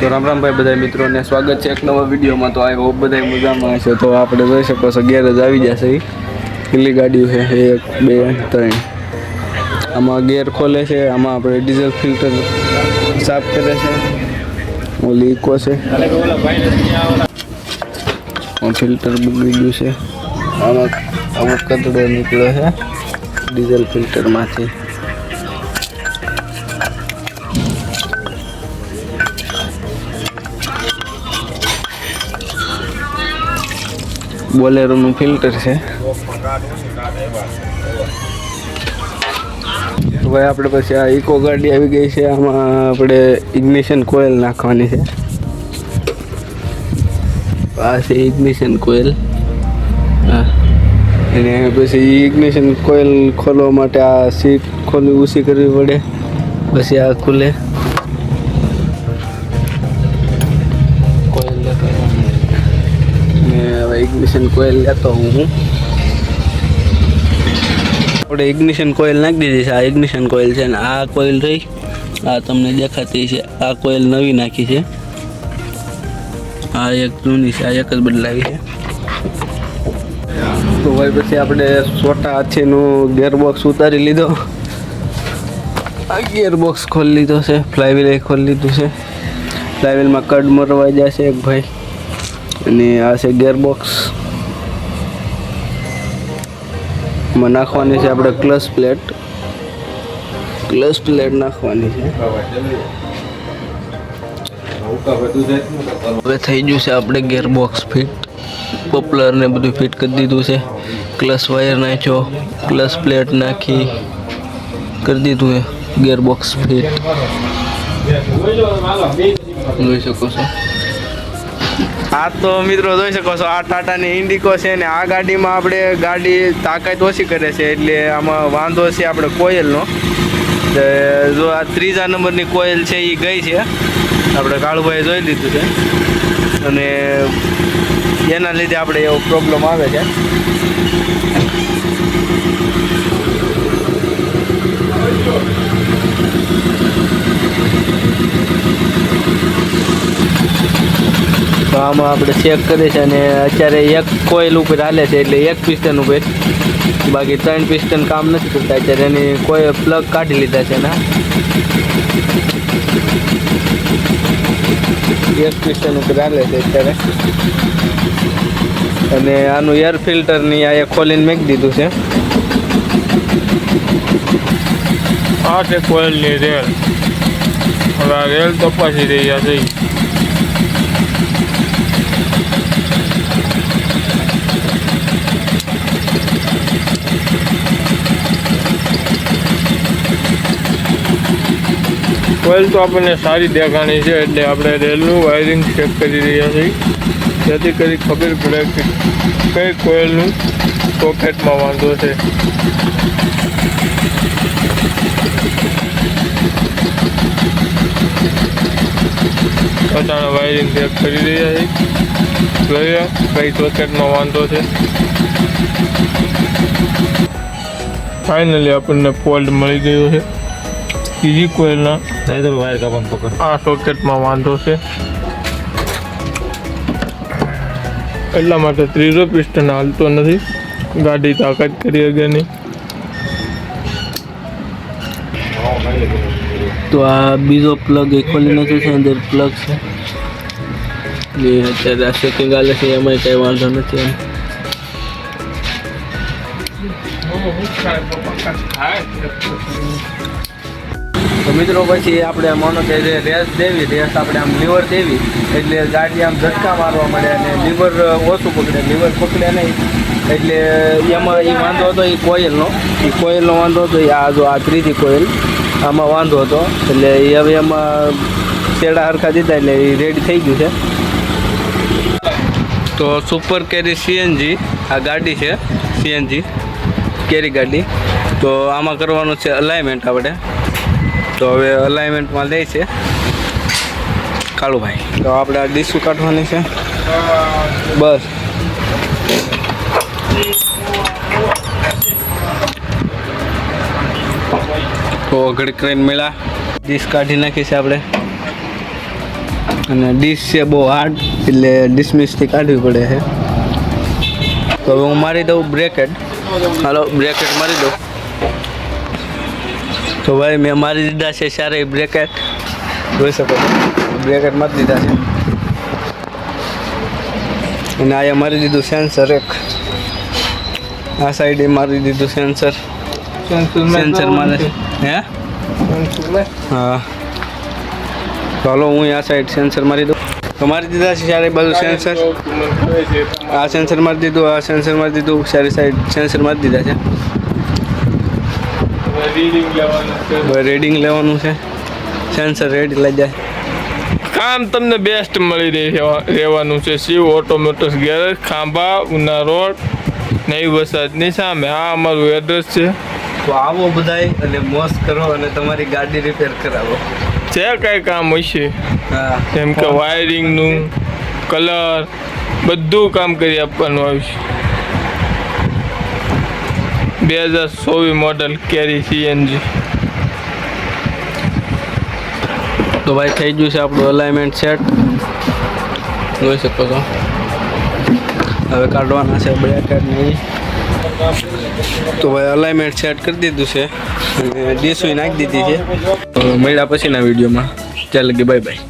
તો રામ રામ ભાઈ બધા મિત્રોને સ્વાગત છે એક નવા વિડીયોમાં। તો આઈ હોપ બધા મજામાં હશે। તો આપણે જોઈ શકો છો ગેરેજ આવી જશે। કેટલી ગાડીઓ છે 1 2 3। આમાં ગેર ખોલે છે, આમાં આપણે ડીઝલ ફિલ્ટર સાફ કરે છે, ઓલી ઇકો છે, ફિલ્ટર બગડી ગયું છે, આમાં અમુક કચરો નીકળ્યો છે ડીઝલ ફિલ્ટરમાંથી। બોલેરોનું ફિલ્ટર છે। તો ભાઈ આપણે પછી આ ઇકો ગાડી આવી ગઈ છે। આમાં આપણે ઇગ્નિશન કોઇલ નાખવાની છે। આ છે ઇગ્નિશન કોઇલ। હા, અને પછી ઇગ્નિશન કોઇલ ખોલવા માટે આ સીટ ખોલી ઊંચી કરવી પડે, પછી આ ખુલે। ઇગ્નિશન કોઇલ લેતો હું આપણે ઇગ્નિશન કોઇલ નાખી દીધી છે। આ ઇગ્નિશન કોઇલ છે ને આ કોઇલ રહી, આ તમને દેખાતી છે। આ કોઇલ નવી નાખી છે, આ એક જૂની છે, આ એક જ બદલાવી છે। તો ભાઈ પછી આપણે છોટા હાથીનું ગિયરબોક્સ ઉતારી લીધો। આ ગિયરબોક્સ ખોલી લીધો છે, ફ્લાયવ્હીલ ખોલી લીધું છે। ફ્લાયવ્હીલમાં કડ મરવા જશે એક ભાઈ, અને આ છે ગિયરબોક્સ। માં નાખવાની છે આપણે ક્લચ પ્લેટ નાખવાની છે। હવે થઈ ગયું છે આપણે ગિયરબોક્સ ફિટ, પોપ્લર ને બધું ફિટ કરી દીધું છે। ક્લચ વાયર નાખ્યો, ક્લચ પ્લેટ નાખી, કરી દીધું છે ગિયરબોક્સ ફિટ, જોઈ શકો છો। આ તો મિત્રો જોઈ શકો છો આ ટાટાની ઇન્ડિકો છે ને આ ગાડીમાં આપણે ગાડી તાકાત ઓછી કરે છે, એટલે આમાં વાંધો છે આપણે કોયલનો। જો આ 3જા નંબરની કોયલ છે એ ગઈ છે, આપણે કાળુભાઈએ જોઈ લીધું છે, અને એના લીધે આપણે એવો પ્રોબ્લેમ આવે છે। તો આમાં આપણે ચેક કરીએ છીએ, અને અત્યારે એક કોઇલ ઉપર હાલે છે, એટલે એક પિસ્ટન ઉપર, બાકી 3 પિસ્ટન કામ નથી કરતા। અત્યારે એની કોઈ પ્લગ કાઢી લીધા છે ને એક પિસ્ટન ઉપર હાલે છે અત્યારે। અને આનું એર ફિલ્ટરની આ ખોલીને મૂકી દીધું છે। આ છે કોઇલની રેલ। હવે આ રેલ તપાસી રહ્યા છે। કોઇલ તો આપણને સારી દેખાણી છે, એટલે આપણે રેલનું વાયરિંગ ચેક કરી રહ્યા છીએ, જેથી કરી ખબર પડે કે કઈ કોઇલનું સોકેટમાં વાંધો છે। પોતાના વાયરિંગ ચેક કરી રહ્યા છીએ, જોઈએ કઈ સોકેટમાં વાંધો છે। ફાઇનલી આપણને ફોલ્ટ મળી ગયો છે। બીજી કોઇલના આ સોકેટમાં વાંધો છે, એટલા માટે 3જો પિસ્ટન હાલતો નથી, ગાડી તાકાત કરી શકે નહીં। તો આ બીજો પ્લગ એ ખોલી નથી છે, અંદર પ્લગ છે, ને અત્યારે આ ચેકિંગ હાલે છે, એમાં કંઈ વાંધો નથી એમ। તો મિત્રો પછી આપણે માનો કે રેસ આપણે આમ લીવર દેવી, એટલે ગાડી આમ ઝટકા મારવા મળે અને લીવર ઓછું પકડે, લીવર પકડે નહીં, એટલે એમાં એ વાંધો હતો એ કોઇલનો વાંધો હતો। આ જો આ 3જી કોઇલ આમાં વાંધો હતો, એટલે એ હવે એમાં છેડા હરખા દીધા એટલે એ રેડી થઈ ગયું છે। તો સુપર કેરી સીએનજી આ ગાડી છે, સીએનજી કેરી ગાડી। તો આમાં કરવાનું છે અલાઇનમેન્ટ આપણે। તો હવે અલાઇનમેન્ટમાં લે છે કાળુભાઈ। તો આપણે આ ડીશું કાઢવાની છે બસ। તો ઘડી કરીને મેળા ડીશ કાઢી નાખી છે આપણે। અને ડીશ છે બહુ હાર્ડ, એટલે ડિસમિસથી કાઢવી પડે છે. તો હવે હું મારી દઉં બ્રેકેટ. હાલો બ્રેકેટ મારી દઉં. તો ભાઈ મેં મારી દીધા છે સારા બ્રેકેટ, જોઈ શકો છો. બ્રેકેટ મારી દીધા છે અને અહીંયા મારી દીધું સેન્સર એક. આ સાઈડે મારી દીધું સેન્સર. સેન્સર મારે છે હે. હા ચાલો હું આ સાઈડ સેન્સર મારી દઉં. તો મારી દીધા છે સારી બાજુ સેન્સર. આ સેન્સર મારી દીધું, આ સેન્સર મારી દીધું, સારી સાઈડ સેન્સર મારી દીધા છે. રીડિંગ લેવાનું છે. સેન્સર રેડી લઈ જાય. કામ તમને બેસ્ટ મળી રહેવાનું છે. શિવ ઓટોમોટર્સ ગેરેજ, ખાંભા, ઉના રોડ, નવી વસાહતની સામે. આ અમારું એડ્રેસ છે. તો આવો બધાય અને મોજ કરો અને તમારી ગાડી રિપેર કરાવો. જે કાંઈ કામ હશે હા જેમ કે વાયરિંગનું, કલર, બધું કામ કરી આપવાનું આવશે. 2024 મોડલ કેરી સીએનજી. તો ભાઈ થઈ ગયું છે આપણું અલાઇનમેન્ટ સેટ, જોઈ શકો છો. હવે કાઢવાના છે બ્રેકેટ ને. તો ભાઈ અલાઇનમેન્ટ સેટ કરી દીધું છે અને ડીસુઈ નાખી દીધી છે. તો મળ્યા પછીના વિડીયોમાં. ચાલ કે બાય બાય.